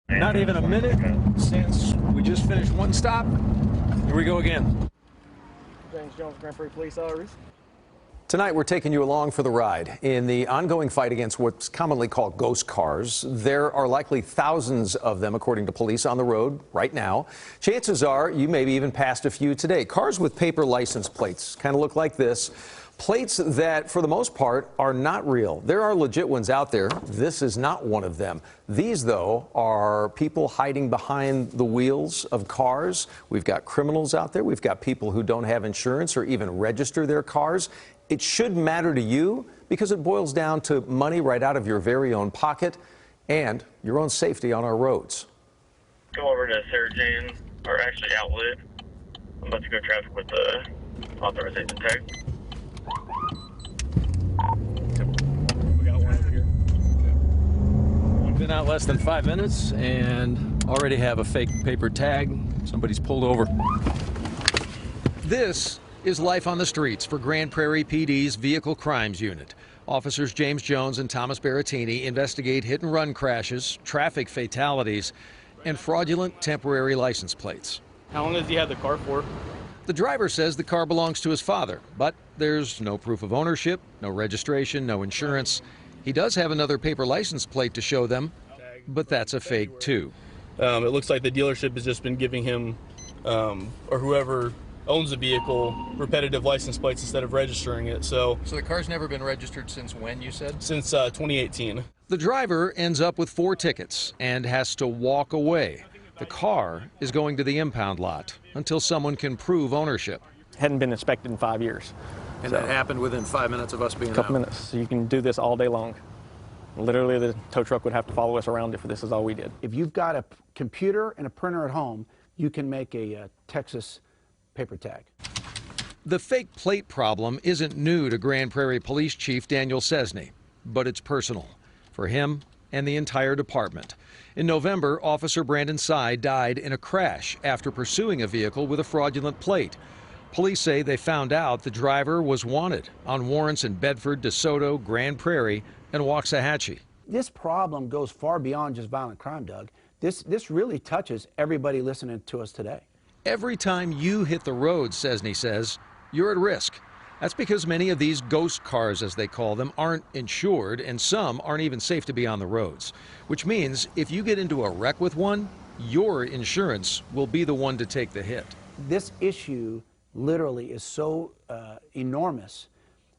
Not even a minute since we just finished one stop. Here we go again. James Jones, Grand Prairie Police Service. Tonight, we're taking you along for the ride. In the ongoing fight against what's commonly called ghost cars, there are likely thousands of them, according to police, on the road right now. Chances are you maybe even passed a few today. Cars with paper license plates kind of look like this. Plates that, for the most part, are not real. There are legit ones out there. This is not one of them. These, though, are people hiding behind the wheels of cars. We've got criminals out there. We've got people who don't have insurance or even register their cars. It should matter to you because it boils down to money right out of your very own pocket and your own safety on our roads. Come over to Sarah Jane, or actually Outlet. I'm about to go traffic with the authorization tag. We got one over here. We've been out less than 5 minutes and already have a fake paper tag. Somebody's pulled over. This is life on the streets for Grand Prairie PD's Vehicle Crimes Unit. Officers James Jones and Thomas Berrettini investigate hit-and-run crashes, traffic fatalities, and fraudulent temporary license plates. How long has he had the car for? The driver says the car belongs to his father, but there's no proof of ownership, no registration, no insurance. He does have another paper license plate to show them, but that's a fake too. It looks like the dealership has just been giving him, or whoever owns the vehicle, repetitive license plates instead of registering it. So the car's never been registered since when, you said? Since 2018. The driver ends up with 4 tickets and has to walk away. The car is going to the impound lot until someone can prove ownership. Hadn't been inspected in 5 years. And that happened within 5 minutes of us being out. A couple minutes. So you can do this all day long. Literally, the tow truck would have to follow us around if this is all we did. If you've got a computer and a printer at home, you can make a Texas paper tag. The fake plate problem isn't new to Grand Prairie Police Chief Daniel Cesny, but it's personal for him and the entire department. In November, Officer Brandon Sy died in a crash after pursuing a vehicle with a fraudulent plate. Police say they found out the driver was wanted on warrants in Bedford, DeSoto, Grand Prairie, and Waxahachie. This problem goes far beyond just violent crime, Doug. This really touches everybody listening to us today. Every time you hit the road, Cesny says, you're at risk. That's because many of these ghost cars, as they call them, aren't insured, and some aren't even safe to be on the roads. Which means if you get into a wreck with one, your insurance will be the one to take the hit. This issue literally is so enormous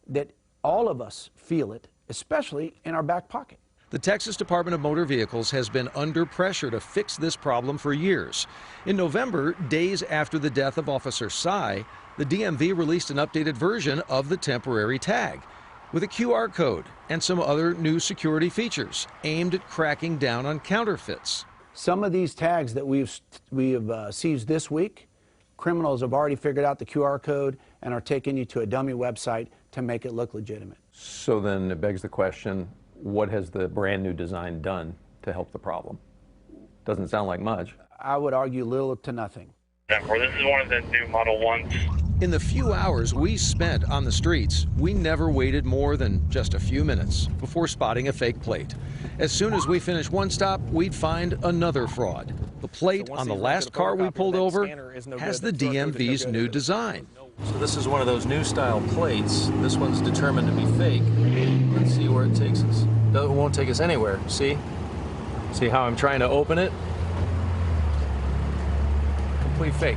that all of us feel it, especially in our back pocket. The Texas Department of Motor Vehicles has been under pressure to fix this problem for years. In November, days after the death of Officer Sy, the DMV released an updated version of the temporary tag with a QR code and some other new security features aimed at cracking down on counterfeits. Some of these tags that we have seized this week, criminals have already figured out the QR code and are taking you to a dummy website to make it look legitimate. So then it begs the question, what has the brand new design done to help the problem? Doesn't sound like much. I would argue little to nothing. This is one of the new Model 1s. In the few hours we spent on the streets, we never waited more than just a few minutes before spotting a fake plate. As soon as we finished one stop, we'd find another fraud. The plate on the last car we pulled over has the DMV's new design. So this is one of those new style plates. This one's determined to be fake. Let's see where it takes us. No, it won't take us anywhere. See? See how I'm trying to open it? Complete fake.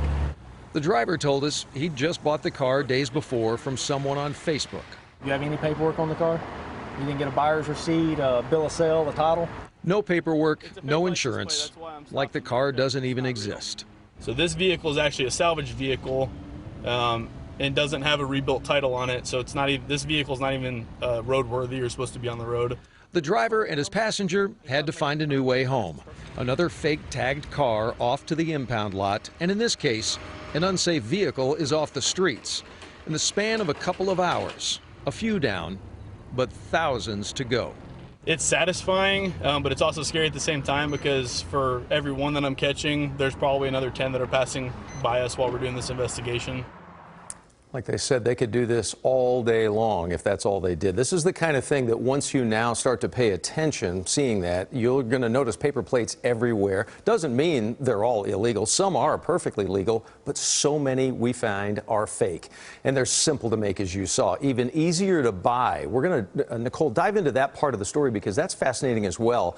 The driver told us he'd just bought the car days before from someone on Facebook. You have any paperwork on the car? You didn't get a buyer's receipt, a bill of sale, a title? No paperwork, no insurance, like the car doesn't even exist. So this vehicle is actually a salvage vehicle and doesn't have a rebuilt title on it. So it's not even, this vehicle's not even roadworthy or supposed to be on the road. The driver and his passenger had to find a new way home. Another fake tagged car off to the impound lot, and in this case, an unsafe vehicle is off the streets. In the span of a couple of hours, a few down, but thousands to go. It's satisfying, but it's also scary at the same time because for every one that I'm catching, there's probably another 10 that are passing by us while we're doing this investigation. Like they said, they could do this all day long if that's all they did. This is the kind of thing that once you now start to pay attention, seeing that, you're going to notice paper plates everywhere. Doesn't mean they're all illegal. Some are perfectly legal, but so many we find are fake. And they're simple to make, as you saw, even easier to buy. We're going to, Nicole, dive into that part of the story because that's fascinating as well.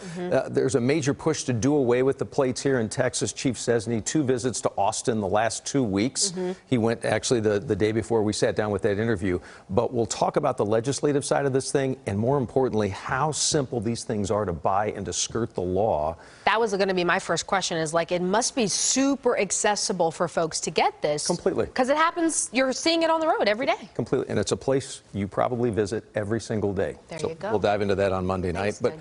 There's a major push to do away with the plates here in Texas. Chief Szczesny, 2 visits to Austin the last 2 weeks. He went actually the day before we sat down with that interview. But we'll talk about the legislative side of this thing and, more importantly, how simple these things are to buy and to skirt the law. That was going to be my first question, is like, it must be super accessible for folks to get this. Completely. Because it happens, you're seeing it on the road every day. Completely. And it's a place you probably visit every single day. There So you go. We'll dive into that on Monday night. Thanks, But Doug.